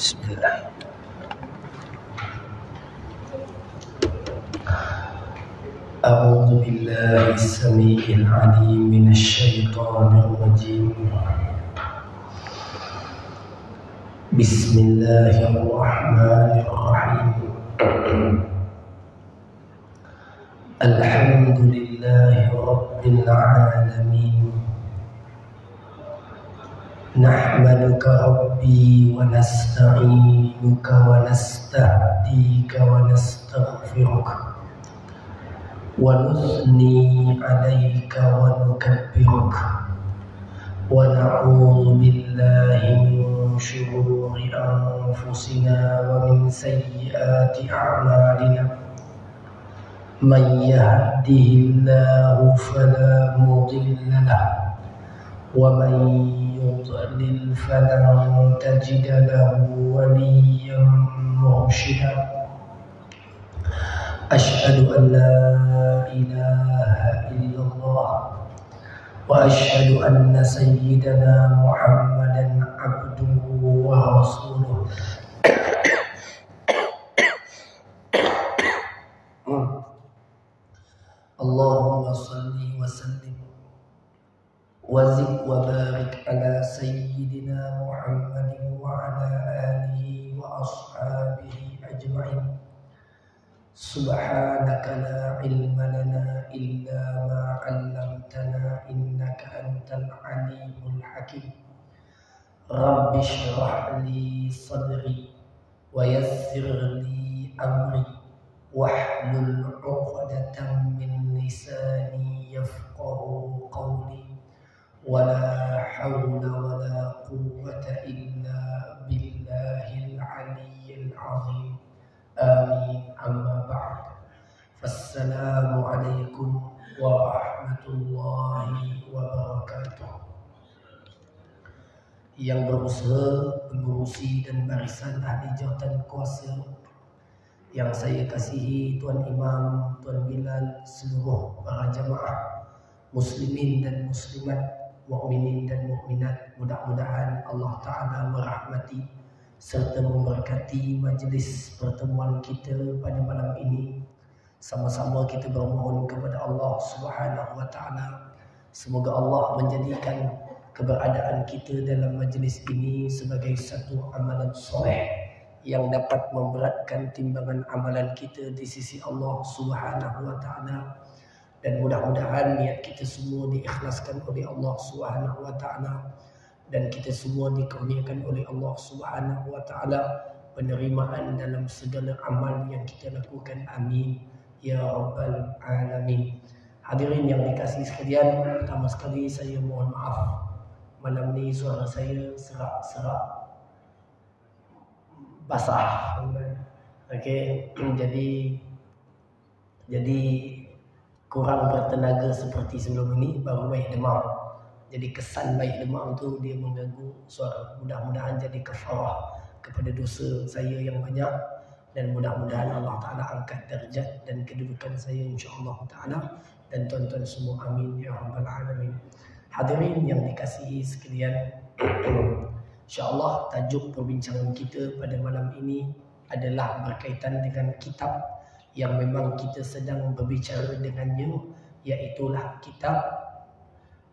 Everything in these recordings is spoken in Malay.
Bismillah. A'udzu billahi as-sami'il 'alim minasy syaithanir rajim. Bismillahirrahmanirrahim. Alhamdulillahi rabbil alamin. Nahmaduka rabbi wa nasta'inuka wa nastahdika wa nastaghfiruka wa nuthni 'alaika wa nukabbiruka wa na'udzu billahi min shururi anfusina wa min sayyiati a'malina. Man yahdihillahu fala mudilla lahu wa man yudlil falan tajida lahu waliyyan murshida. Asyhadu an la ilaha illallah wa asyhadu anna sayyidana Muhammadan abduhu wa rasuluh. Allahumma salli wa sallim wa zid wa barik ala sayyidina Muhammadin wa ala alihi wa ashabihi ajma'in. Subhanaka la ilma lana illa ma 'allamtana innaka antal alimul hakim. Rabbi shrah li sadri wa yassir li amri wahlul 'uqdatam min lisani yafqahu qawli. Wala hawla wala quwwata illa billahil aliyyil azim. Amin. Amma ba'd. Assalamu alaikum warahmatullahi wabarakatuh. Yang berusaha mengurusi dan barisan ahli jawatan kuasa yang saya kasihi, Tuan Imam, Tuan Bilal, seluruh para jamaah muslimin dan muslimat, mukminin dan mukminat, mudah-mudahan Allah Ta'ala merahmati serta memberkati majlis pertemuan kita pada malam ini. Sama-sama kita bermohon kepada Allah Subhanahu wa Ta'ala, semoga Allah menjadikan keberadaan kita dalam majlis ini sebagai satu amalan soleh yang dapat memberatkan timbangan amalan kita di sisi Allah Subhanahu wa Ta'ala. Dan mudah-mudahan niat kita semua diikhlaskan oleh Allah Subhanahu wa Ta'ala, dan kita semua dikurniakan oleh Allah Subhanahu wa Ta'ala penerimaan dalam segala amal yang kita lakukan. Amin ya rabbal alamin. Hadirin yang dikasihi sekalian, pertama sekali saya mohon maaf, malam ni suara saya serak-serak basah. Okey, jadi kurang bertenaga seperti sebelum ini, baru baik demam. Jadi kesan baik demam tu dia mengganggu suara. Mudah-mudahan jadi kafarah kepada dosa saya yang banyak, dan mudah-mudahan Allah Ta'ala angkat darjat dan kedudukan saya insya-Allah Ta'ala dan tuan-tuan semua. Amin ya rabbal alamin. Hadirin yang dikasihi sekalian, insya-Allah tajuk perbincangan kita pada malam ini adalah berkaitan dengan kitab yang memang kita sedang berbicara dengannya, iaitulah kitab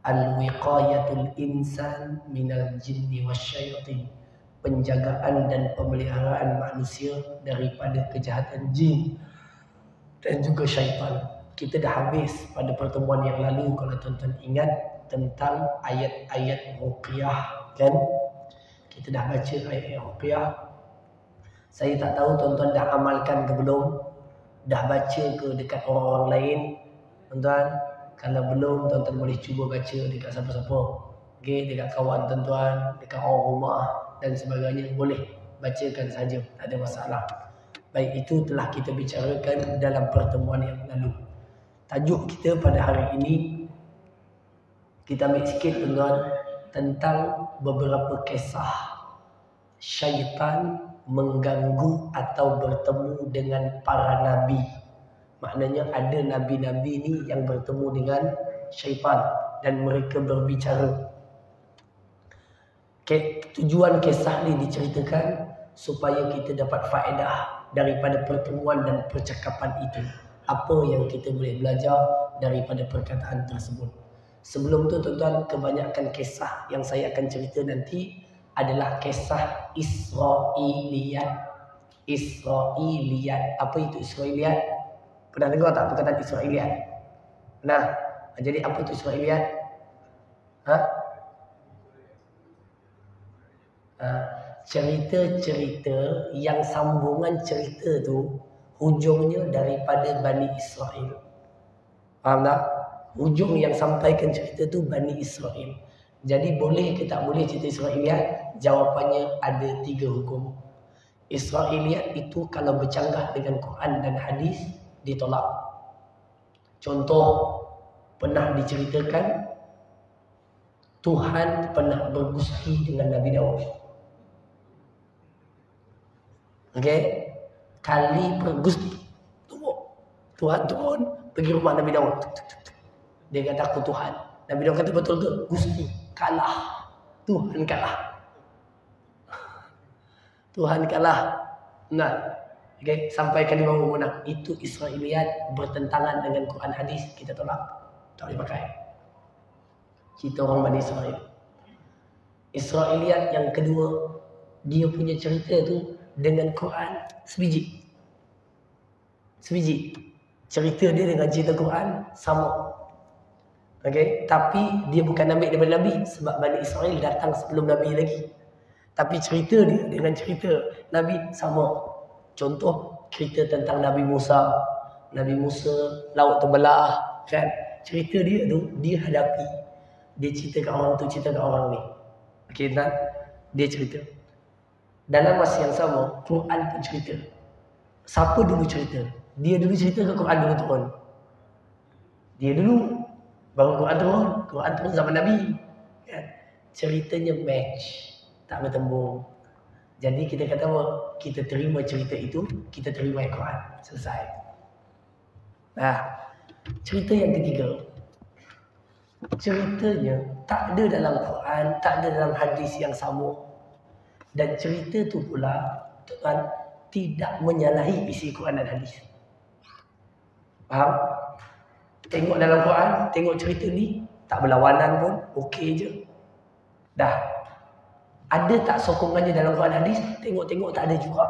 Al-wiqayatul insan minal jinni wasyayatin. Penjagaan dan pemeliharaan manusia daripada kejahatan jin dan juga syaitan. Kita dah habis pada pertemuan yang lalu kalau tuan-tuan ingat tentang ayat-ayat ruqyah kan. Kita dah baca ayat-ayat ruqyah. Saya tak tahu tuan-tuan dah amalkan ke belum. Dah baca ke dekat orang-orang lain. Tuan-tuan, kalau belum tuan-tuan boleh cuba baca dekat siapa-siapa. Okay, dekat kawan tuan-tuan, dekat orang rumah dan sebagainya. Boleh bacakan saja, tak ada masalah. Baik, itu telah kita bicarakan dalam pertemuan yang lalu. Tajuk kita pada hari ini, kita ambil sikit tuan-tuan tentang beberapa kisah syaitan mengganggu atau bertemu dengan para nabi. Maknanya ada nabi-nabi ni yang bertemu dengan syaitan dan mereka berbicara. Tujuan kisah ni diceritakan supaya kita dapat faedah daripada pertemuan dan percakapan itu. Apa yang kita boleh belajar daripada perkataan tersebut. Sebelum tu tuan-tuan, kebanyakan kisah yang saya akan cerita nanti adalah kisah Israiliyat. Israiliyat. Apa itu Israiliyat? Pernah dengar tak perkataan Israiliyat? Nah, jadi apa itu Israiliyat? Cerita-cerita yang sambungan cerita tu hujungnya daripada Bani Israel. Faham tak? Hujung yang sampaikan cerita tu Bani Israel. Jadi boleh ke tak boleh cerita Israiliyat? Jawapannya ada 3 hukum. Israiliyat itu kalau bercanggah dengan Quran dan hadis ditolak. Contoh, pernah diceritakan Tuhan pernah bergusti dengan Nabi Daud. Okey, kali bergusti Tuhan turun pergi rumah Nabi Daud. Dia kata aku Tuhan. Nabi Daud kata betul ke? Gusti kalah. Tuhan kalah. Tuhan kalah. Nah, okey, sampai kalimah menang. Itu Israiliyat bertentangan dengan Quran hadis, kita tolak. Tak boleh pakai. Cerita orang Bani Israel. Israiliyat yang kedua, dia punya cerita tu dengan Quran sebiji. Cerita dia dengan cerita Quran sama. Okey, tapi dia bukan ambil daripada Nabi sebab Bani Israel datang sebelum Nabi lagi. Tapi cerita dia dengan cerita Nabi sama. Contoh, cerita tentang Nabi Musa. Nabi Musa, laut terbelah kan. Cerita dia tu dia hadapi. Dia cerita kat orang tu, cerita kat orang ni. Okey tak? Dia cerita. Dalam masa yang sama, Quran pun cerita. Siapa dulu cerita? Dia dulu cerita ke Quran dulu turun? Dia dulu. Baru Quran turun. Quran turun zaman Nabi. Kan? Ceritanya match. Tak bertembung. Jadi kita kata apa? Kita terima cerita itu, kita terima Quran. Selesai. Nah, cerita yang ketiga. Ceritanya tak ada dalam Quran, tak ada dalam hadis yang sama. Dan cerita tu pula Tuhan tidak menyalahi isi Quran dan hadis. Faham? Tengok dalam Quran, tengok cerita ni tak berlawanan pun, okey je. Dah. Ada tak sokongannya dalam Quran hadis? Tengok-tengok tak ada juga.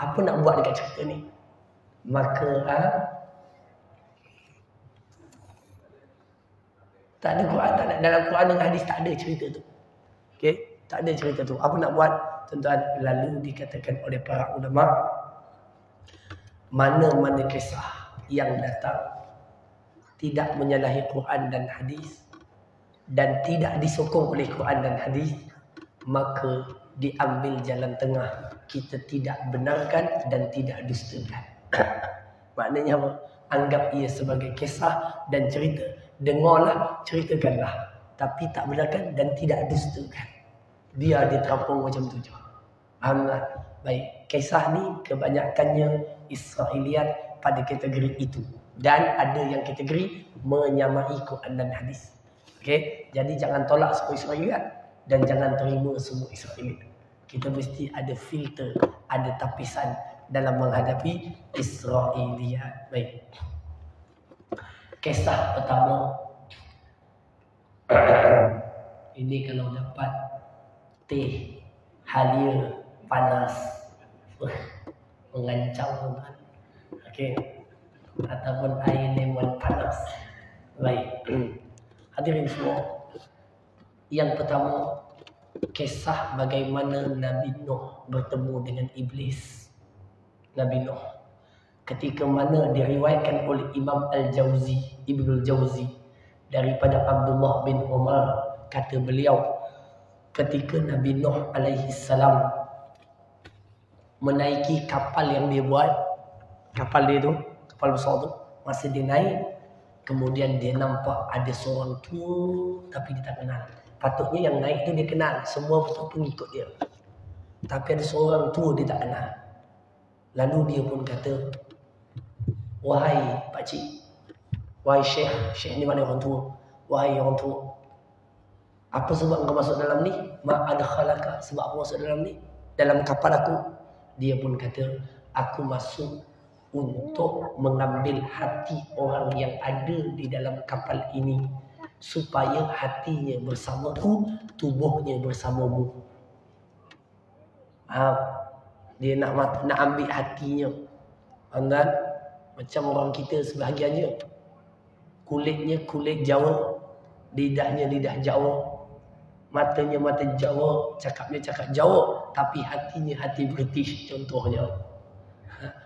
Apa nak buat dekat cerita ni? Maka tak ada Quran, tak ada, dalam Quran dan hadis tak ada cerita tu. Okey, tak ada cerita tu. Apa nak buat? Tuan-tuan, lalu dikatakan oleh para ulama, mana-mana kisah yang datang tidak menyalahi Quran dan hadis dan tidak disokong oleh Quran dan hadis, maka diambil jalan tengah. Kita tidak benarkan dan tidak dustakan. Maknanya apa? Anggap ia sebagai kisah dan cerita. Dengarlah, ceritakanlah. Tapi tak benarkan dan tidak dustakan. Biar dia terapung macam tu je. Faham tak? Baik, kisah ni kebanyakannya Israiliyat pada kategori itu. Dan ada yang kategori menyamai Quran dan hadis. Okey, jadi jangan tolak semua Israiliyat dan jangan terima semua Israiliyat. Kita mesti ada filter, ada tapisan dalam menghadapi Israiliyat. Baik. Kisah pertama Ini kalau dapat teh halia panas mengancam tuan. Okey. Ataupun air lemon panas. Baik. Hadirin semua. Yang pertama, kisah bagaimana Nabi Nuh bertemu dengan iblis. Nabi Nuh. Ketika mana diriwayatkan oleh Imam Al-Jauzi, Ibnul Jauzi, daripada Abdullah bin Umar, kata beliau, ketika Nabi Nuh alaihi salam menaiki kapal yang dia buat, kapal dia tu, kapal besar tu, masa dia naik, kemudian dia nampak ada seorang tua tapi dia tak kenal. Patutnya yang naik tu dia kenal, semua betul pengikut dia. Tapi ada seorang tua dia tak kenal. Lalu dia pun kata, wahai pakcik, wahai syekh ni mana orang tua, wahai orang tua, apa sebab kau masuk dalam ni? Ma'adkhalaka, sebab aku masuk dalam ni, dalam kapal aku? Dia pun kata, aku masuk untuk mengambil hati orang yang ada di dalam kapal ini, supaya hatinya bersamaku, tubuhnya bersamamu. Dia nak ambil hatinya. Anda macam orang kita sebahagiannya, kulitnya kulit Jawa, lidahnya lidah Jawa, matanya mata Jawa, cakapnya cakap Jawa, tapi hatinya hati British contohnya.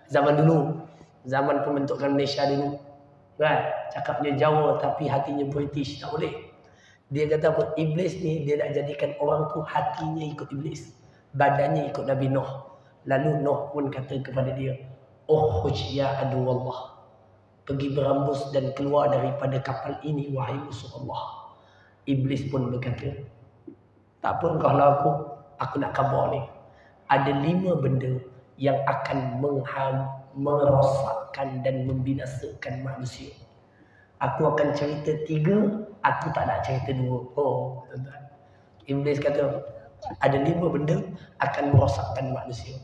Zaman dulu, zaman pembentukan Malaysia dulu, kan, cakapnya Jawa tapi hatinya British, tak boleh. Dia kata apa? Iblis ni dia nak jadikan orang tu hatinya ikut iblis, badannya ikut Nabi Nuh. Lalu Nuh pun kata kepada dia, "Ukhruj ya adu Allah." Pergi berambus dan keluar daripada kapal ini wahai musuh Allah. Iblis pun berkata, tak apa kalau aku nak khabar ni. Ada 5 benda yang akan merosakkan dan membinasakan manusia. Aku akan cerita 3, aku tak nak cerita 2. Oh, tuan-tuan. Iblis kata, ada 5 benda akan merosakkan manusia.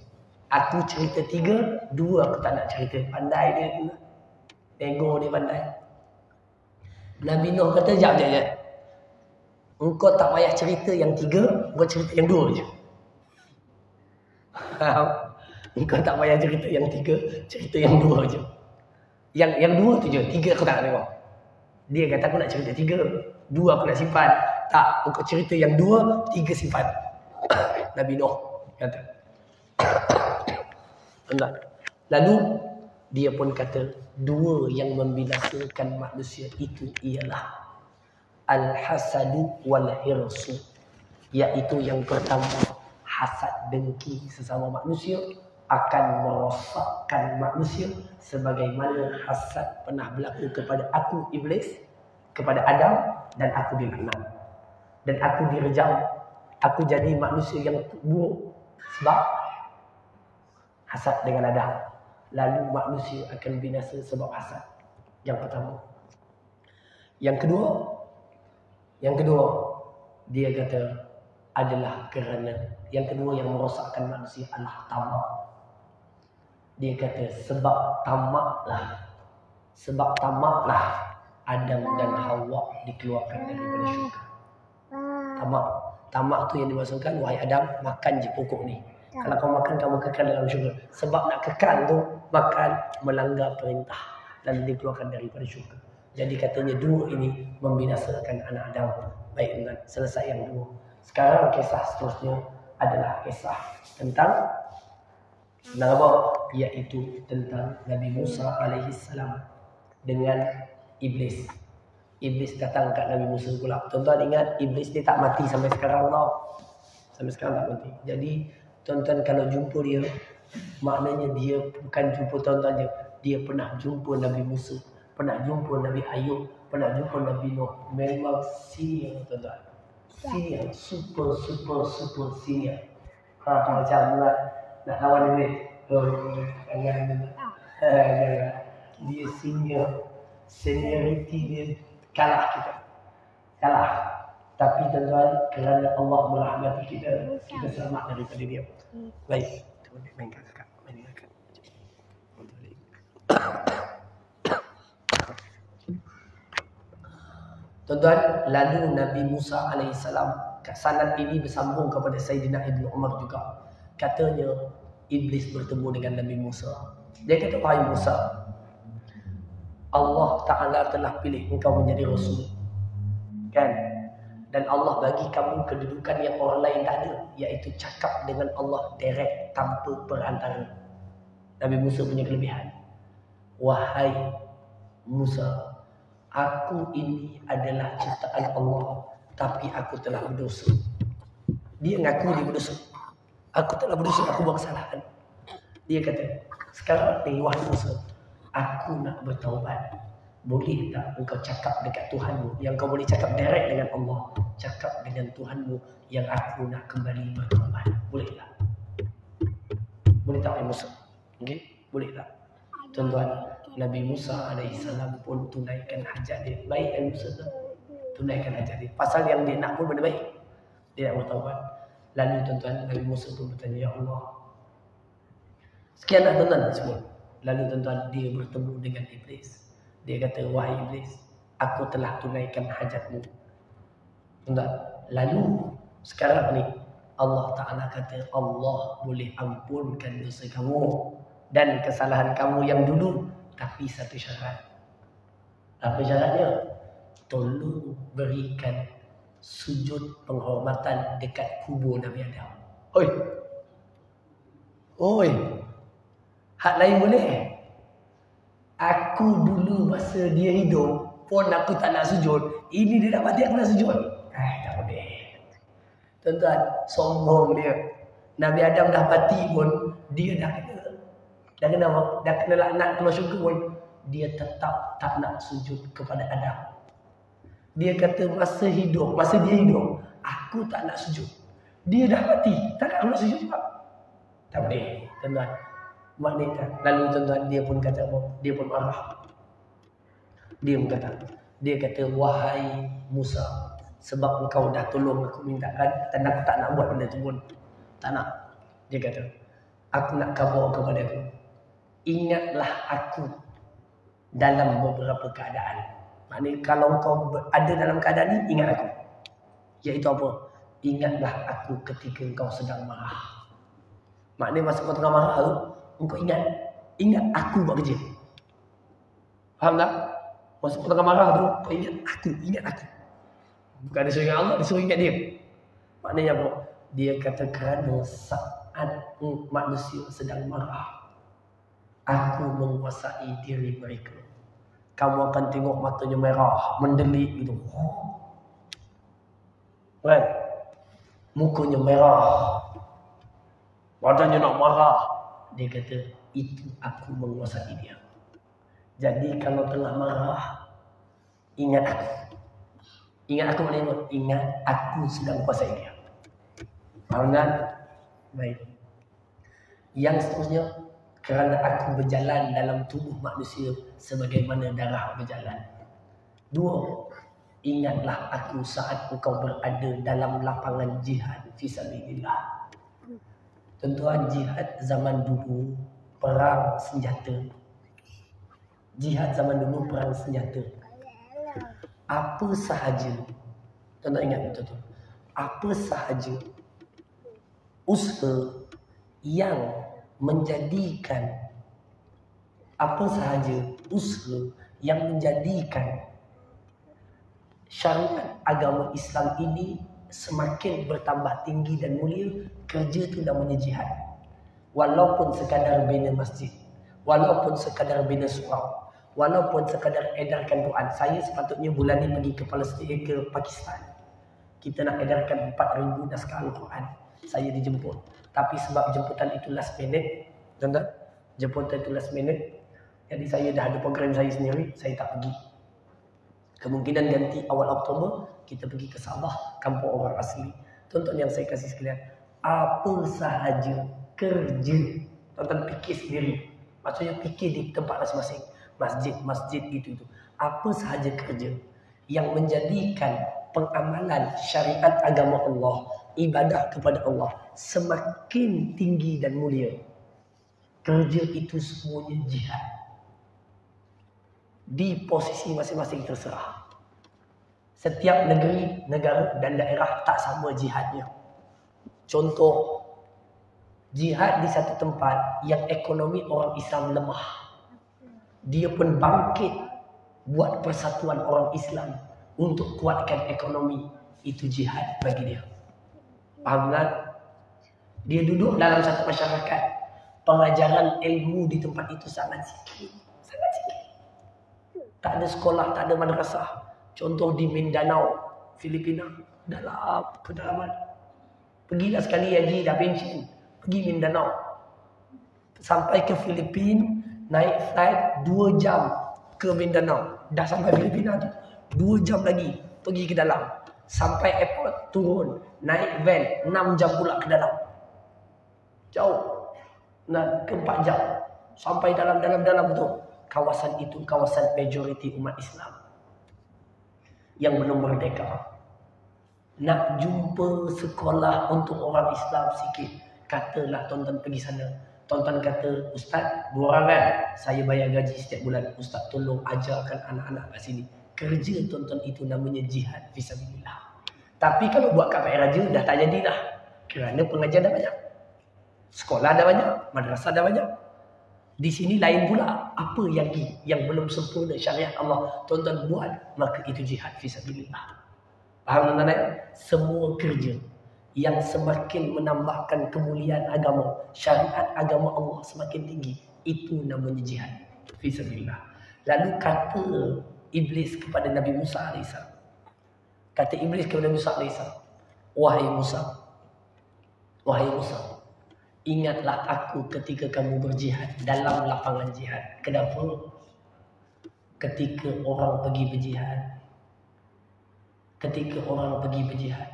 Aku cerita 3, 2 aku tak nak cerita. Pandai dia. Ego dia pandai. Nabi Nuh kata, jap. Engkau tak payah cerita yang 3, engkau cerita yang 2 je. Engkau tak payah cerita yang 3, cerita yang 2 je. Yang 2 tu je, 3 aku tak nak tengok. Dia kata aku nak cerita 3, 2 aku nak simpan. Tak, engkau cerita yang 2, 3 simpan. Nabi Nuh kata. Lalu dia pun kata, 2 yang membinasakan manusia itu ialah al-hasadu wal-hirsu, iaitu yang pertama, hasad dengki sesama manusia akan merosakkan manusia, sebagaimana hasad pernah berlaku kepada aku iblis, kepada Adam, dan aku dilaknat dan aku direjam, aku jadi manusia yang buruk sebab hasad dengan Adam. Lalu manusia akan binasa sebab hasad. Yang pertama. Yang kedua, dia kata adalah kerana yang kedua yang merosakkan manusia adalah tamak. Dia kata sebab tamaklah Adam dan Hawa dikeluarkan daripada syurga. Tamak tu yang dimaksudkan, wahai Adam, makan je pokok ni. Kalau kau makan, kamu kekal dalam syurga. Sebab nak kekal tu, makan melanggar perintah dan dikeluarkan daripada syurga. Jadi katanya 2 ini membinasakan anak Adam. Baik, tuan, selesai yang 2. Sekarang kisah seterusnya adalah kisah tentang apa? Iaitu tentang Nabi Musa alaihi salam dengan iblis. Iblis datang kat Nabi Musa pula. Tuan-tuan ingat, iblis ni tak mati sampai sekarang tau. Sampai sekarang tak mati. Jadi tuan-tuan kalau jumpa dia, maknanya dia bukan jumpa tuan-tuan je. Dia pernah jumpa Nabi Musa, pernah jumpa Nabi Ayub, pernah jumpa Nabi Nuh. Memang senior tuan-tuan. Senior, super senior. Macam nak lawan dia. Jangan. Dia seniority dia kalah kita. Kalah. Tapi tuan-tuan, kerana Allah merahmati kita, kita selamat daripada dia. Baik, kita mainkan kakak. Tuan-tuan, lalu Nabi Musa alaihissalam, sanad ini bersambung kepada Sayyidina Ibnu Umar juga. Katanya iblis bertemu dengan Nabi Musa. Dia kata, wahai Musa, Allah Ta'ala telah pilih engkau menjadi Rasul, kan? Dan Allah bagi kamu kedudukan yang orang lain tak ada, iaitu cakap dengan Allah direct tanpa perantara. Nabi Musa punya kelebihan. Wahai Musa, aku ini adalah ciptaan Allah, tapi aku telah berdosa. Dia ngaku dia berdosa. Aku telah berdosa, aku buat kesalahan. Dia kata, sekarang ni wahai Musa, aku nak bertaubat. Boleh tak engkau cakap dekat Tuhanmu, yang kau boleh cakap direct dengan Allah, cakap dengan Tuhanmu yang aku nak kembali bertaubat. Boleh tak? Boleh tak, Musa? Okay? Boleh tak? Tuan-tuan, Nabi Musa alaihissalam pun tunaikan hajat dia. Baik, Musa tunaikan hajat dia. Pasal yang dia nak pun benda baik. Dia nak bertaubat. Lalu tuan-tuan, Nabi Musa pun bertanya, ya Allah, sekianlah tuan-tuan semua. Lalu tuan-tuan, dia bertemu dengan iblis. Dia kata, wahai iblis, aku telah tunaikan hajatmu. Tuan-tuan, lalu sekarang ni Allah Ta'ala kata, Allah boleh ampunkan dosa kamu dan kesalahan kamu yang dulu, tapi satu syarat. Apa syaratnya? Tolong berikan sujud penghormatan dekat kubur Nabi Adam. Oi, hak lain boleh? Aku dulu masa dia hidup pun aku tak nak sujud. Ini dia dah mati aku nak sujud. Tak boleh. Tuan-tuan, sombong dia. Nabi Adam dah mati pun dia dah kena apa? Dah kena laknat keluar syurga pun dia tetap tak nak sujud kepada Adam. Dia kata masa dia hidup, aku tak nak sujud. Dia dah mati, tak nak sujud juga. Tak boleh, tuan-tuan. Maknanya, lalu tuan-tuan, dia pun kata apa? Dia pun marah. Dia kata, wahai Musa, sebab engkau dah tolong aku mintakan, dan aku tak nak buat benda tu pun. Tak nak. Dia kata, aku nak khabar kepada aku. Ingatlah aku dalam beberapa keadaan. Maknanya kalau kau ada dalam keadaan ni, ingat aku. Iaitu apa? Ingatlah aku ketika kau sedang marah. Maknanya masa kau tengah marah tu, engkau ingat aku buat kerja. Faham tak? Masa kau tengah marah tu, kau ingat aku. Bukan dia suruh ingat Allah, dia suruh ingat dia. Maknanya apa? Dia kata kerana saat manusia sedang marah, aku menguasai diri mereka. Kamu akan tengok matanya merah, mendelik gitu. Kan? Mukanya merah. Badannya nak marah. Dia kata, itu aku menguasai dia. Jadi kalau tengah marah, ingat aku. Ingat aku maknanya, ingat aku sedang kuasai dia. Faham kan? Baik. Yang seterusnya, kerana aku berjalan dalam tubuh manusia sebagaimana darah berjalan. 2. Ingatlah aku saat engkau berada dalam lapangan jihad fisabilillah. Tuan-tuan, jihad zaman dulu perang senjata. Jihad zaman dulu perang senjata. Apa sahaja, tuan-tuan ingat betul-betul, apa sahaja usaha yang menjadikan syariat agama Islam ini semakin bertambah tinggi dan mulia, kerja itu namanya jihad. Walaupun sekadar bina masjid, walaupun sekadar bina surau, walaupun sekadar edarkan Quran. Saya sepatutnya bulan ni pergi ke Palestin, ke Pakistan. Kita nak edarkan 4,000 naskah Al-Quran. Saya dijemput. Tapi sebab jemputan itu last minute, tuan-tuan, jemputan itu last minute, jadi saya dah ada program saya sendiri, saya tak pergi. Kemungkinan ganti awal Oktober, kita pergi ke Sabah, kampung orang asli. Tuan-tuan yang saya kasih sekalian, apa sahaja kerja, tuan-tuan fikir sendiri. Maksudnya fikir di tempat masing-masing. Masjid gitu. Apa sahaja kerja yang menjadikan pengamalan syariat agama Allah, ibadah kepada Allah semakin tinggi dan mulia, kerja itu semuanya jihad. Di posisi masing-masing terserah. Setiap negeri, negara dan daerah tak sama jihadnya. Contoh, jihad di satu tempat yang ekonomi orang Islam lemah, dia pun bangkit buat persatuan orang Islam untuk kuatkan ekonomi. Itu jihad bagi dia. Faham kan? Dia duduk dalam satu masyarakat, pengajaran ilmu di tempat itu sangat sikit. Sangat sikit. Tak ada sekolah, tak ada madrasah. Contoh di Mindanao, Filipina, dalam pedalaman. Pergilah sekali haji dah pencen, pergi Mindanao. Sampai ke Filipina, naik flight 2 jam ke Mindanao. Dah sampai Filipina tu, 2 jam lagi pergi ke dalam. Sampai airport, turun, naik van, 6 jam pula ke dalam. Jauh. Nah, ke 4 jam. Sampai dalam tu. Kawasan itu kawasan majoriti umat Islam yang belum merdeka. Nak jumpa sekolah untuk orang Islam sikit, katalah tonton pergi sana. Tonton kata, Ustaz, 2 orang kan? Saya bayar gaji setiap bulan. Ustaz tolong ajarkan anak-anak kat sini. Kerja tonton itu namanya jihad fisabilillah. Tapi kalau buat kat Pak Raja dah tak jadilah. Kerana pengajar dah banyak. Sekolah dah banyak, madrasah dah banyak. Di sini lain pula. Apa yang belum sempurna syariat Allah, tuan-tuan buat, maka itu jihad fisabilillah. Faham tuan-tuan? Semua kerja yang semakin menambahkan kemuliaan agama, syariat agama Allah semakin tinggi, itu namanya jihad fisabilillah. Lalu kata Iblis kepada Nabi Musa AS. Kata Iblis kepada Nabi Musa AS, Wahai Musa, ingatlah aku ketika kamu berjihad dalam lapangan jihad. Kenapa? Ketika orang pergi berjihad,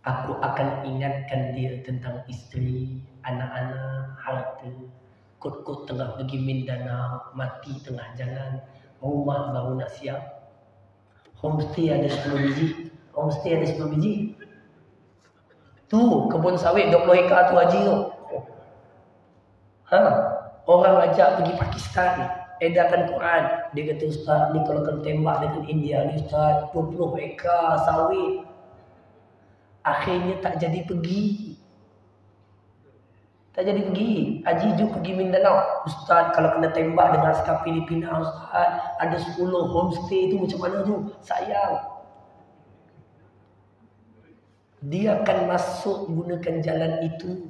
aku akan ingatkan dia tentang isteri, anak-anak, harta. Kot-kot tengah pergi Mindanao, mati tengah jalan, rumah baru nak siap. Homestay ada 10 biji. Tu kebun sawit 20 hektar tu haji tu. Orang ajak pergi Pakistan, edarkan Quran. Dia kata, Ustaz, ni kalau kena tembak dengan India ni Ustaz, 20 hektar sawit. Akhirnya tak jadi pergi. Haji Ju pergi Mindanao. Ustaz, kalau kena tembak dengan askar Filipina Ustaz, ada 10 homestay tu macam mana tu? Sayang. Dia akan masuk gunakan jalan itu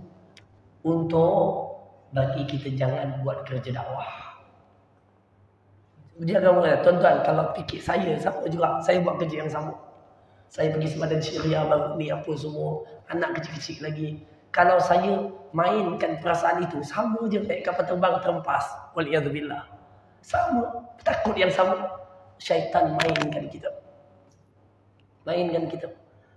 untuk bagi kita jangan buat kerja dakwah. Dia akan mengatakan, tuan-tuan, kalau fikir saya sama juga, saya buat kerja yang sama. Saya pergi sempadan syariah baru ni apa semua, anak kecil-kecil lagi. Kalau saya mainkan perasaan itu, sama je naik kapal terbang terempas. Waliyadzubillah. Sama, takut yang sama. Syaitan mainkan kita.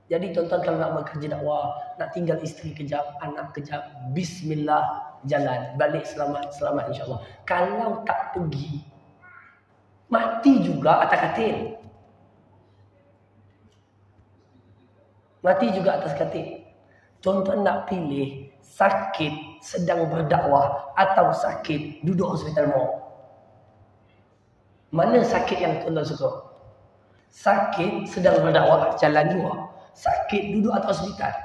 Jadi tuan-tuan kalau nak bekerja dakwah, nak tinggal isteri kejap, anak kejap, bismillah, jalan, balik selamat insyaAllah. Kalau tak pergi, mati juga atas katil. Tuan-tuan nak pilih sakit sedang berdakwah atau sakit duduk hospital maut. Mana sakit yang tuan-tuan suka? Sakit sedang berdakwah, jalan 2. Sakit duduk atas hospital.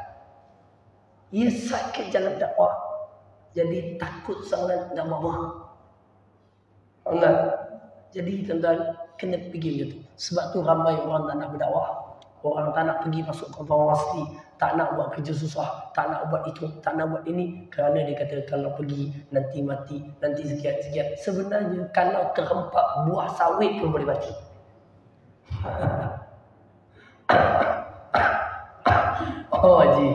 Ia sakit jalan dakwah. Jadi takut sangat nak buat. Jadi tuan-tuan kena pergi macam tu. Sebab tu ramai orang tak nak berdakwah. Orang tak nak pergi masuk kampung asli. Tak nak buat kerja susah. Tak nak buat itu, tak nak buat ini. Kerana dia kata kalau pergi nanti mati, nanti sekian. Sebenarnya kalau terhempak buah sawit pun boleh mati. Oh Haji.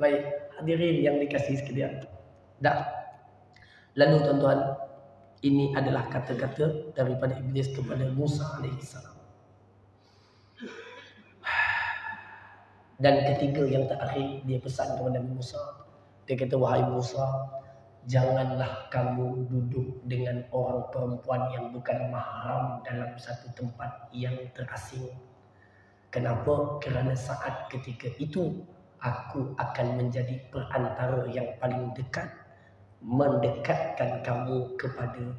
Baik, hadirin yang dikasihi sekalian. Dah. Lalu tuan-tuan, ini adalah kata-kata daripada Iblis kepada Musa AS. Dan ketiga yang terakhir, dia pesan kepada Nabi Musa. Dia kata, wahai Musa, janganlah kamu duduk dengan orang perempuan yang bukan mahram dalam satu tempat yang terasing. Kenapa? Kerana saat ketika itu aku akan menjadi perantara yang paling dekat, mendekatkan kamu kepada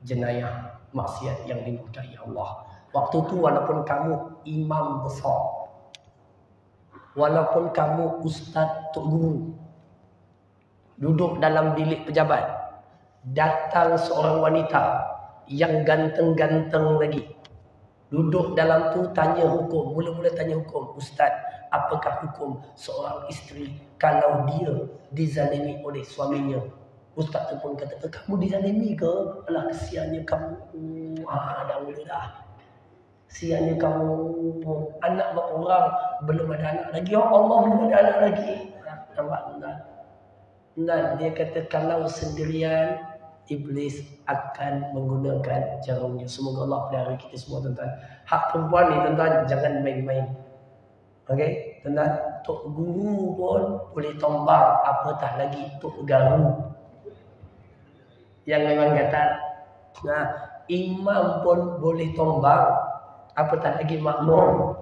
jenayah maksiat yang dimurkai Allah. Waktu tu walaupun kamu imam besar, walaupun kamu ustaz tok guru, duduk dalam bilik pejabat, datang seorang wanita yang ganteng-ganteng lagi, duduk dalam tu tanya hukum, mula-mula tanya hukum. Ustaz, apakah hukum seorang isteri kalau dia dizalimi oleh suaminya? Ustaz tu pun kata, kamu dizalimi ke? Alah, kesiannya kamu. Dah mula dah. Siannya kamu, anak berapa orang, belum ada anak lagi. Ya Allah, belum ada anak lagi. Nampak tuan? Dan dia kata kalau sendirian, iblis akan menggunakan jarumnya. Semoga Allah pelihara kita semua tuan-tuan. Hak perempuan ni tuan-tuan, jangan main-main. Okey, tuan-tuan, tok guru pun boleh tombang, apatah lagi tok garu yang memang gatal. Nah, imam pun boleh tombang, apatah lagi makmum.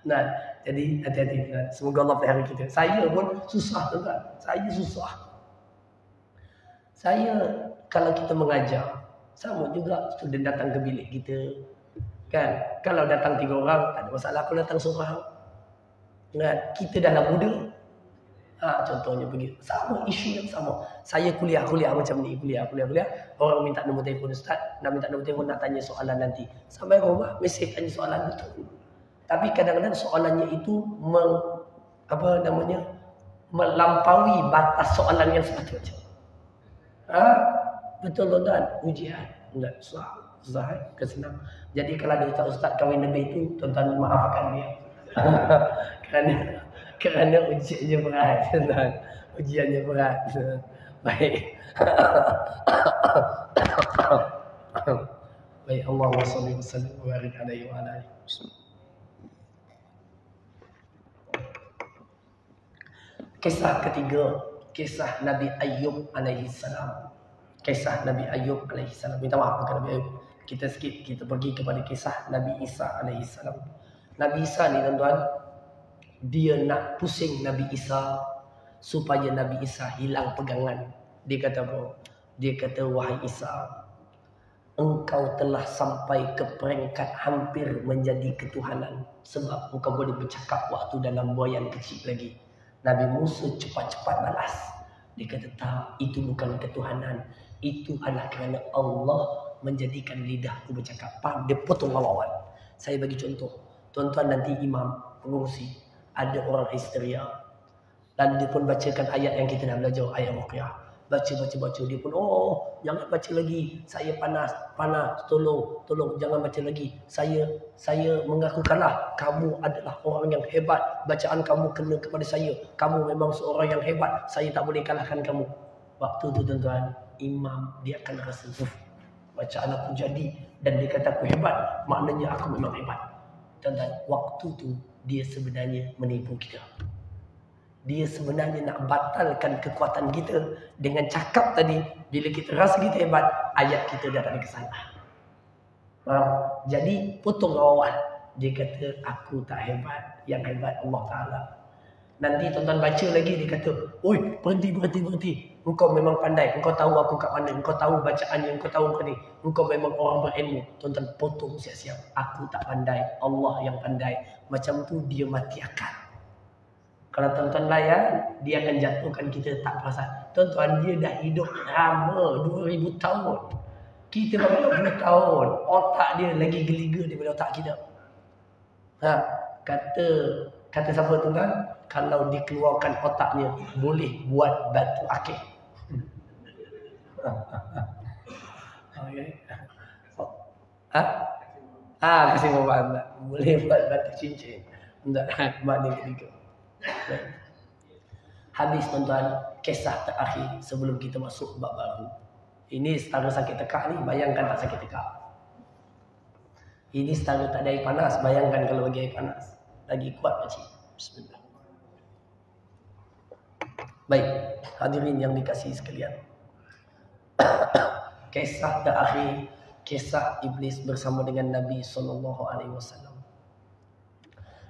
Nah, jadi hati-hati tuan. Semoga Allah pelihara kita. Saya pun susah tuan-tuan. Saya susah. Saya kalau kita mengajar, sama juga student datang ke bilik kita. Kan? Kalau datang 3 orang, tak ada masalah. Kalau datang seorang, kan? Kita dalam muda. Contohnya begitu. Sama, isu yang sama. Saya kuliah macam ni. Kuliah. Orang minta nombor telefon ustaz. Nak minta nombor telefon, nak tanya soalan nanti. Sampai rumah, mesej tanya soalan betul. Tapi kadang-kadang soalannya itu melampaui batas soalan yang sepatutnya. Betul tuan-tuan, ujian. Enggak, susah kesenang. Jadi kalau ada ustaz kahwin Nabi itu, tuan-tuan maafkan dia. kerana ujiannya berat, tuan-tuan. Ujiannya berat. Baik. Baik, Allahumma shalli wa sallim wa barik alaihi wa ala alihi. Kisah ketiga, kisah Nabi Ayub alaihi salam. Kisah Nabi Ayub alaihi salam. Minta maaf bukan Nabi Ayub. Kita skip, kita pergi kepada kisah Nabi Isa alaihi salam. Nabi Isa ni tuan-tuan, dia nak pusing Nabi Isa supaya Nabi Isa hilang pegangan. Dia kata apa? Dia kata, wahai Isa, engkau telah sampai ke peringkat hampir menjadi ketuhanan. Sebab engkau boleh bercakap waktu dalam buayan kecil lagi. Nabi Musa cepat-cepat balas. Dia kata, tak, itu bukan ketuhanan. Itu adalah kerana Allah menjadikan lidahku bercakap. Faham? Dia potong awal-awal. Saya bagi contoh. Tuan-tuan nanti imam, pengurusi, ada orang histeria. Dan dia pun bacakan ayat yang kita dah belajar, ayat Ruqyah. Baca. Dia pun, jangan baca lagi. Saya panas. Tolong, jangan baca lagi. Saya mengaku kalah. Kamu adalah orang yang hebat. Bacaan kamu kena kepada saya. Kamu memang seorang yang hebat. Saya tak boleh kalahkan kamu. Waktu tu tuan-tuan, imam dia akan rasa, bacaan aku jadi. Dan dia kata aku hebat. Maknanya aku memang hebat. Tuan-tuan, waktu tu dia sebenarnya menipu kita. Dia sebenarnya nak batalkan kekuatan kita dengan cakap tadi. Bila kita rasa kita hebat, ayat kita dah tak ada kesalahan. Jadi potong awal. Dia kata aku tak hebat, yang hebat Allah Ta'ala. Nanti tuan-tuan baca lagi, dia kata, oi, berhenti. Engkau memang pandai, engkau tahu aku kat mana, engkau tahu bacaannya, engkau tahu engkau ni. Engkau memang orang berilmu. Tuan-tuan potong siap-siap. Aku tak pandai, Allah yang pandai. Macam tu dia mati akal. Kalau tuan-tuan layan, dia akan jatuhkan kita tak perasan. Tuan-tuan, dia dah hidup lama, 2000 tahun. Kita baru 20 tahun. Otak dia lagi geliga daripada otak kita. Kata siapa tuan-tuan? Kalau dikeluarkan otaknya, boleh buat batu akik. Okay. Kasih maaf. Boleh buat batu cincin. Tak, makna ketiga. Habis tuan-tuan, kisah terakhir sebelum kita masuk bab baru. Ini setara sakit tekak ni, bayangkan tak sakit tekak. Ini setara tak ada air panas, bayangkan kalau bagi air panas. Lagi kuat pakcik. Bismillah. Baik, hadirin yang dikasihi sekalian. Kisah terakhir, kisah iblis bersama dengan Nabi SAW.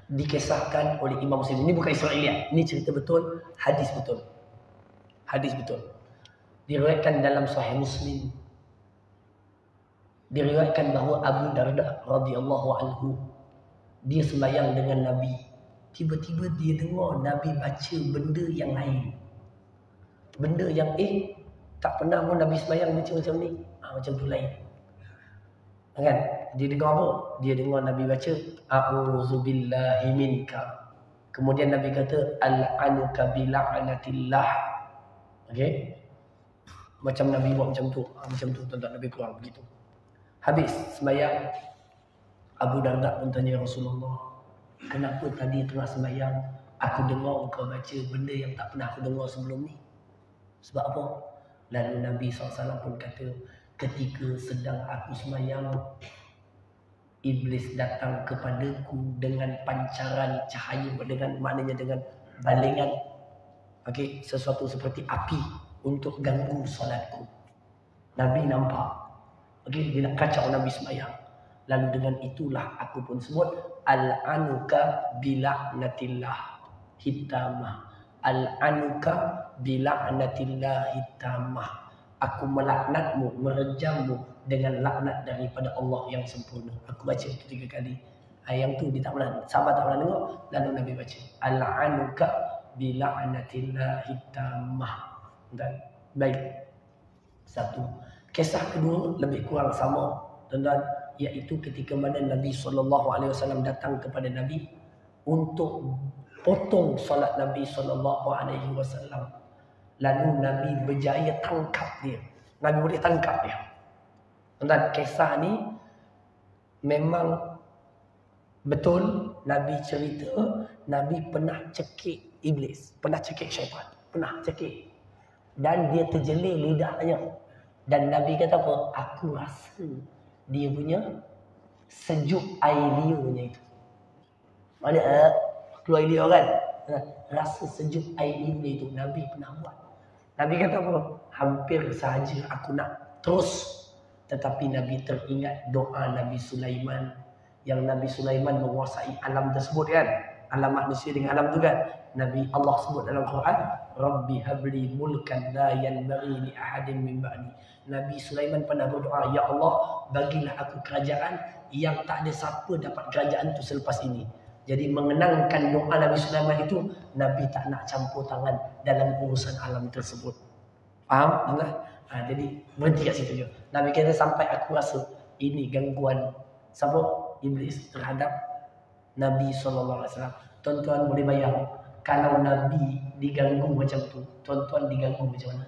Dikisahkan oleh Imam Muslim. Ini bukan Israeliat. Ini cerita betul, hadis betul. Hadis betul. Diriwayatkan dalam Sahih Muslim. Diriwayatkan bahawa Abu Darda radhiyallahu anhu dia sembahyang dengan Nabi. Tiba-tiba dia dengar Nabi baca benda yang lain. Benda yang tak pernah pun Nabi sembahyang baca macam ni. Macam tu lain. Kan? Dia dengar apa? Dia dengar Nabi baca a'udzubillahi minka. Kemudian Nabi kata al'anuka bila'anatillah. Okey? Macam Nabi buat macam tu. Macam tu tuan-tuan, Nabi kurang begitu. Habis sembahyang, Abu Darda pun tanya Rasulullah, kenapa tadi tengah sembahyang aku dengar engkau baca benda yang tak pernah aku dengar sebelum ni? Sebab apa? Lalu Nabi SAW pun kata, ketika sedang aku sembahyang, Iblis datang kepadaku dengan pancaran cahaya, maknanya dengan balingan, okey, sesuatu seperti api untuk ganggu solatku. Nabi nampak. Okey, dia nak kacau Nabi sembahyang. Lalu dengan itulah aku pun sebut al-anuka bila'natillah hitamah. Al-anuka bila'natillah hitamah. Aku melaknatmu, merejammu dengan laknat daripada Allah yang sempurna. Aku baca itu 3 kali. Yang tu dia tak pernah, sahabat tak pernah dengar. Lalu Nabi baca al-anuka bila'natillah hitamah. Dan baik. Satu. Kisah kedua lebih kurang sama, tuan-tuan, iaitu ketika mana Nabi SAW datang kepada Nabi untuk potong solat Nabi SAW. Lalu Nabi berjaya tangkap dia. Nabi boleh tangkap dia. Tuan-tuan, kisah ni memang betul. Nabi cerita Nabi pernah cekik iblis, pernah cekik syaitan, pernah cekik. Dan dia terjelir lidahnya. Dan Nabi kata apa? Aku rasa dia punya sejuk air liurnya itu. Mana keluar air liur kan? Rasa sejuk air liur itu Nabi pernah buat. Nabi kata apa? Hampir sahaja aku nak terus. Tetapi Nabi teringat doa Nabi Sulaiman. Yang Nabi Sulaiman menguasai alam tersebut kan? Alam manusia dengan alam tu kan? Nabi Allah sebut dalam Quran, Rabbi habli mulkan la yanbaghi li ahadin min ba'di. Nabi Sulaiman pernah berdoa, ya Allah, bagilah aku kerajaan yang tak ada siapa dapat kerajaan tu selepas ini. Jadi mengenangkan doa Nabi Sulaiman itu, Nabi tak nak campur tangan dalam urusan alam tersebut. Faham? Jadi berhenti kat situ je. Nabi kata sampai aku rasa ini gangguan siapa? Iblis terhadap Nabi SAW. Tuan-tuan boleh bayang, kalau Nabi diganggu macam tu, tuan-tuan diganggu macam mana?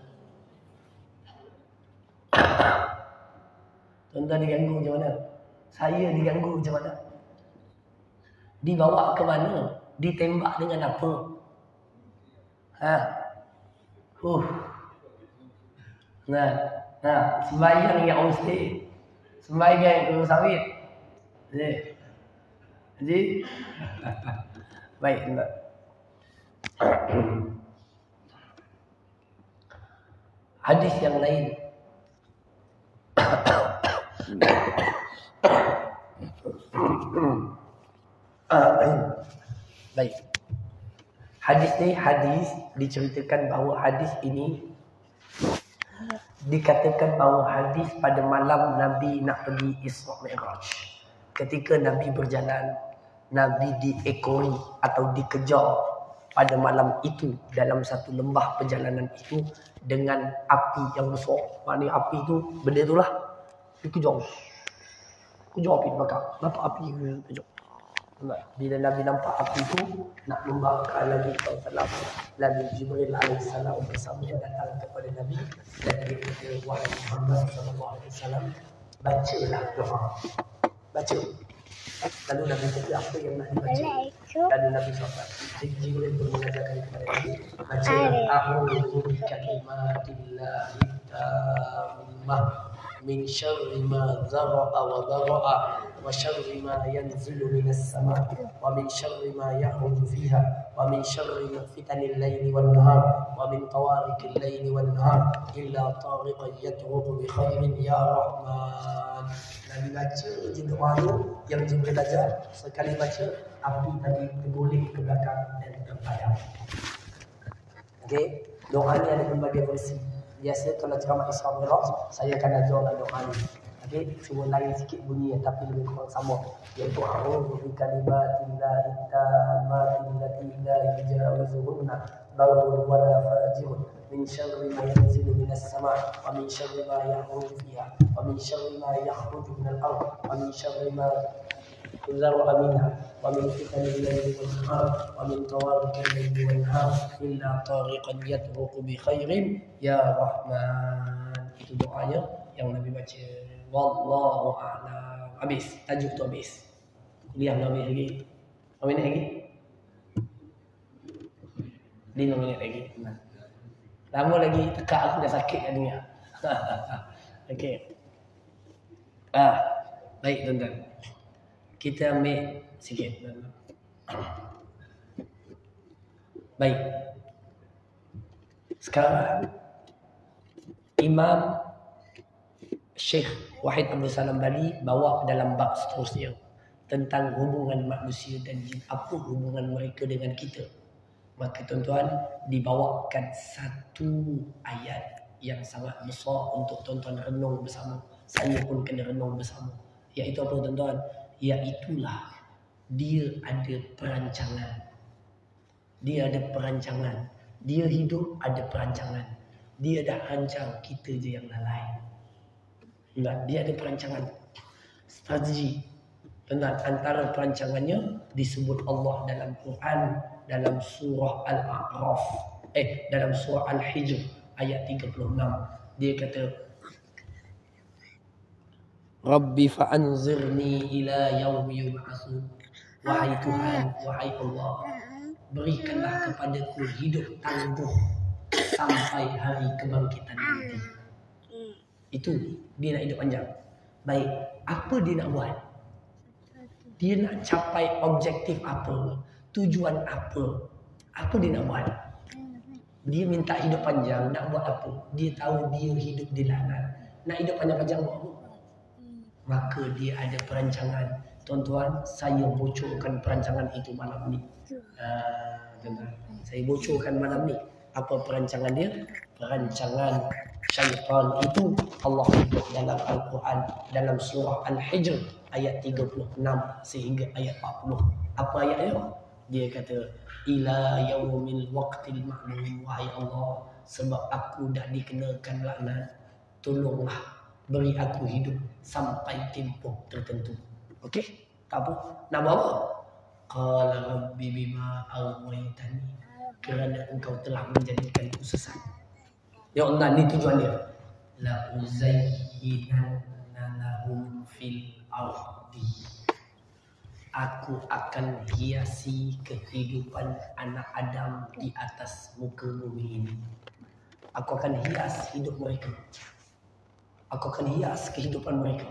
Tuan-tuan diganggu macam mana? Saya diganggu macam mana? Dibawa ke mana? Ditembak dengan apa? Sembahyang yang mesti, sembahyang yang perlu sawit. Jadi baik, tuan. Hadis yang lain. Baik. Hadis ni diceritakan bahawa hadis ini dikatakan bahawa hadis pada malam Nabi nak pergi Isra Mi'raj. Ketika Nabi berjalan, Nabi diekori atau dikejar pada malam itu dalam satu lembah perjalanan itu dengan api yang besar. Maknanya api itu benda itulah dikejar. Kejar api terbakar. Nampak api kejar. Bila Nabi nampak api itu nak membakar Nabi SAW, lalu Jibril AS bersamanya datang kepada Nabi dan dia kata, wahai Muhammad SAW, bacalah doa. Baca. Lalu Nabi kata apa yang nak dibaca? Lalu Nabi SAW, Jibril pun mengajarkan kepada Nabi, bacalah a'udzu bikalimatillahi tammah min syarri ma dzara'a wa dzara'a wa syarri ma yanzilu minas sama' wa min syarri ma ya'ruju fiha wa min syarri fitanil laili wan nahar wa min tawarikil laili wan nahar illa tariqan yatruqu bi khairin ya rahman. Nabi baca je doa tu yang Jibril ajar. Sekali baca, api tadi terguling ke belakang dan terpadam. Okey, doa ni ada berbagai versi. Biasa kalau ceramah Isra Mi'raj, saya akan ajar doa ni. Okey, cuma lain sikit bunyi tapi lebih kurang sama. Iaitu a'udzu bikalimatillahi tammati allati la yujawizuhunna barrun wala fajirun min syarri ma yanzilu minas sama' wa min syarri ma ya'ruju fiha wa min syarri ma yakhruju minal ardh wa min syarri ma يزرع منها ومن فتن الليل والنهار ومن طوارق الليل والنهار إلا طارقا يطرق بخير يا رحمن. Itu doanya yang Nabi baca. Wallahu a'lam. Habis, tajuk tu habis. Kuliah dah habis lagi. Berapa minit lagi? 5 minit lagi. Lama lagi tekak aku dah sakit kat dunia. Okey. Baik tuan-tuan. Kita ambil sikit. Baik. Sekarang Imam Syekh Wahid Abdul Salam Bali bawa dalam bab seterusnya tentang hubungan manusia dan jin. Apa hubungan mereka dengan kita? Maka tuan-tuan dibawakan satu ayat yang sangat besar untuk tuan-tuan renung bersama. Saya pun kena renung bersama. Iaitu apa tuan-tuan? Iaitulah dia ada perancangan. Dia ada perancangan. Dia hidup ada perancangan. Dia dah rancang, kita je yang lalai. Enggak, dia ada perancangan. Strategi. Tuan-tuan, antara perancangannya disebut Allah dalam Quran dalam surah Al-A'raf. Dalam surah Al-Hijr ayat 36. Dia kata Rabbi fa'anzirni ila yaumi yub'atsun. Wahai Tuhan, wahai Allah, berikanlah kepadaku hidup tangguh sampai hari kebangkitan nanti. Itu dia nak hidup panjang. Baik, apa dia nak buat? Dia nak capai objektif apa? Tujuan apa? Apa dia nak buat? Dia minta hidup panjang, nak buat apa? Dia tahu dia hidup di laknat. Nak hidup panjang-panjang buat apa? Maka dia ada perancangan. Tuan-tuan, saya bocorkan perancangan itu malam ni. Tuan-tuan, saya bocorkan malam ni. Apa perancangan dia? Perancangan syaitan itu Allah sebut dalam Al-Quran dalam surah Al-Hijr ayat 36 sehingga ayat 40. Apa ayatnya? Dia kata ila yaumil waqtil ma'lum. Wahai Allah, sebab aku dah dikenakan laknat, tolonglah beri aku hidup sampai tempoh tertentu. Okey? Tak apa. Nak buat apa? Qala rabbi bima aghwaytani, kerana engkau telah menjadikanku sesat. Ya Allah, ni tujuan dia. La uzayyinanna lahum fil ardi. Aku akan hiasi kehidupan anak Adam di atas muka bumi ini. Aku akan hias hidup mereka. Aku akan hias kehidupan mereka.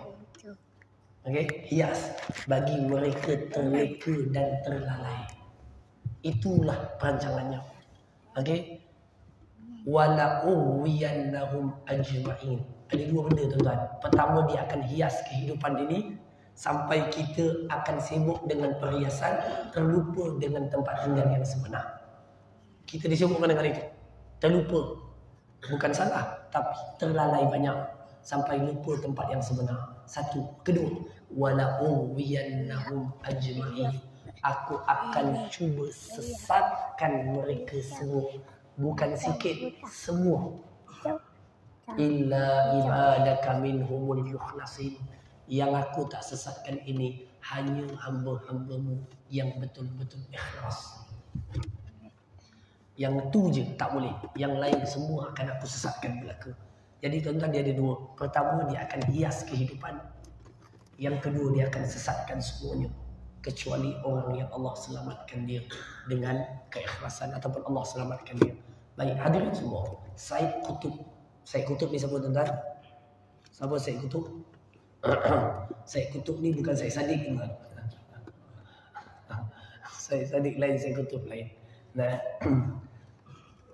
Okey, hias bagi mereka terleka dan terlalai. Itulah perancangannya. Okey. Wala uwiyannahum ajma'in. Ada dua benda tuan-tuan. Pertama, dia akan hias kehidupan ini sampai kita akan sibuk dengan perhiasan, terlupa dengan tempat tinggal yang sebenar. Kita disibukkan dengan itu. Terlupa. Bukan salah, tapi terlalai banyak sampai lupa tempat yang sebenar. Satu. Kedua, wala uwiyannahum ajma'in. Aku akan cuba sesatkan mereka semua. Bukan sikit, semua. Illa ibadaka minhumul yukhlasin. Yang aku tak sesatkan ini hanya hamba-hambamu yang betul-betul ikhlas. Yang tu je tak boleh. Yang lain semua akan aku sesatkan belaka. Jadi tuan-tuan, dia ada dua. Pertama, dia akan hias kehidupan. Yang kedua, dia akan sesatkan semuanya. Kecuali orang yang Allah selamatkan dia dengan keikhlasan ataupun Allah selamatkan dia. Baik, hadirin semua. Said Qutb. Said Qutb ni siapa tuan-tuan? Siapa Said Qutb? Said Qutb ni bukan Said Sadiq tuan. Said Sadiq lain, Said Qutb lain. Nah,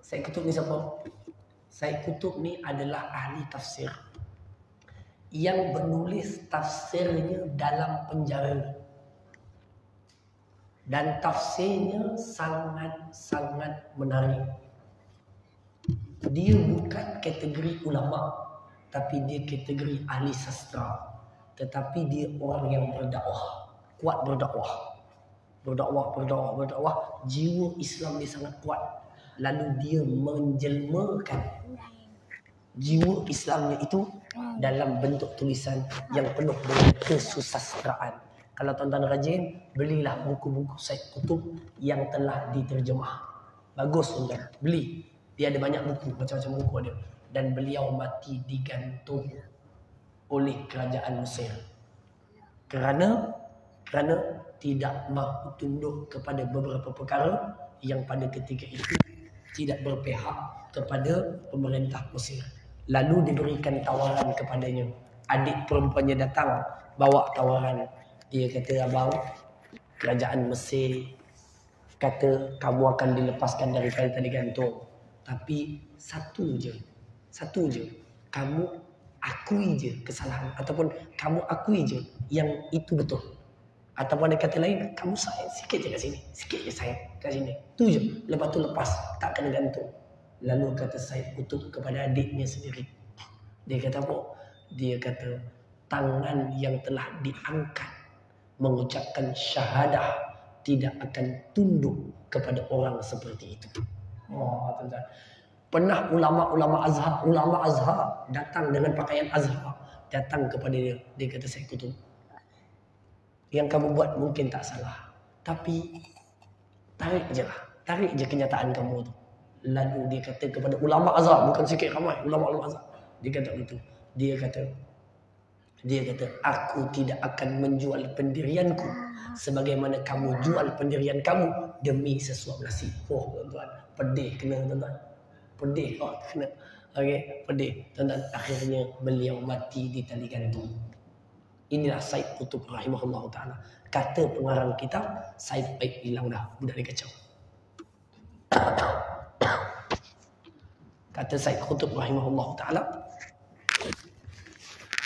Said Qutb ni siapa? Said Qutb ni adalah ahli tafsir yang menulis tafsirnya dalam penjara. Dan tafsirnya sangat-sangat menarik. Dia bukan kategori ulama, tapi dia kategori ahli sastra. tetapi dia orang yang berdakwah, kuat berdakwah. Berdakwah, jiwa Islam dia sangat kuat. Lalu dia menjelmakan jiwa Islamnya itu dalam bentuk tulisan yang penuh dengan kesusastraan. Kalau tuan-tuan rajin, belilah buku-buku Said Qutb yang telah diterjemah. Bagus tuan-tuan, beli. Dia ada banyak buku, macam-macam buku ada. Dan beliau mati digantung oleh kerajaan Mesir. Kerana tidak mahu tunduk kepada beberapa perkara yang pada ketika itu tidak berpihak kepada pemerintah Mesir. Lalu diberikan tawaran kepadanya. Adik perempuannya datang bawa tawaran. Dia kata, abang, kerajaan Mesir kata kamu akan dilepaskan daripada tali gantung. Tapi satu je, kamu akui je kesalahan, ataupun kamu akui je yang itu betul. Ataupun ada kata lain, kamu sayang sikit je kat sini, sikit je sayang kat sini. Tu je, lepas tu lepas, tak kena gantung. Lalu kata Said Qutb kepada adiknya sendiri. Dia kata apa? Dia kata, tangan yang telah diangkat mengucapkan syahadah tidak akan tunduk kepada orang seperti itu. Oh, tuan-tuan. Pernah ulama Azhar datang dengan pakaian Azhar, datang kepada dia. Dia kata, Said Qutb, yang kamu buat mungkin tak salah, tapi tarik je kenyataan kamu tu. Lalu dia kata kepada ulama Azhar, bukan sikit ramai ulama Azhar, dia kata begitu. Dia kata, aku tidak akan menjual pendirianku sebagaimana kamu jual pendirian kamu demi sesuap nasi. Oh tuan-tuan, pedih kena tuan-tuan. Pedih kena. Okey, pedih. Tuan-tuan, akhirnya beliau mati di tali gantung. Inilah Said Qutb rahimahullah ta'ala. Kata pengarang kitab, Said baik hilang dah. Budak dia kacau. Kata Said Qutb rahimahullah ta'ala,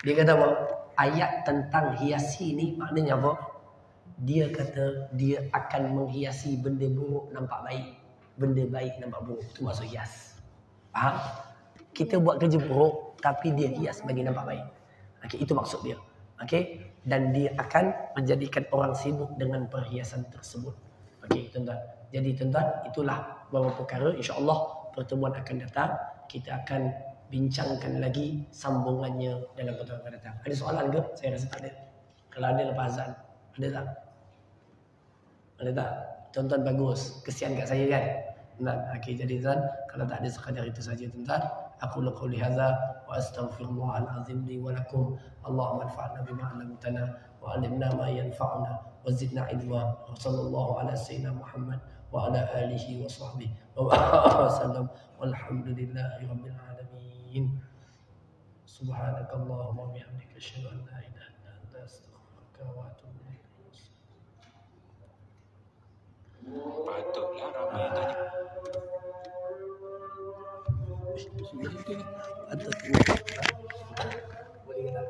dia kata apa? Ayat tentang hiasi ni maknanya apa? Dia kata dia akan menghiasi benda buruk nampak baik, benda baik nampak buruk. Itu maksud hias. Faham? Kita buat kerja buruk tapi dia hias bagi nampak baik. Okey, itu maksud dia. Okey, dan dia akan menjadikan orang sibuk dengan perhiasan tersebut. Okey, tuan-tuan. Jadi tuan-tuan, itulah beberapa perkara. InsyaAllah pertemuan akan datang kita akan bincangkan lagi sambungannya dalam pertemuan akan datang. Ada soalan ke? Saya rasa tak ada. Kalau ada lepas azan. Ada tak? Ada tak? Tuan-tuan bagus. Kesian kat saya kan? Okey, jadi tuan, kalau tak ada sekadar itu saja tuan-tuan. Aku qouli hadza wa astaghfirullahal azim li wa lakum. Allahumma anfa'na bima 'allamtana wa 'allimna ma yanfa'una wa zidna ilma. Wa sallallahu ala sayyidina Muhammad wa ala alihi wa sahbihi wa sallam. Walhamdulillahi rabbil alamin. Subhanakallahumma wa bihamdika asyhadu an la ilaha illa anta astaghfiruka wa atubu ilaik. Patutlah ramai tanya. Boleh tak?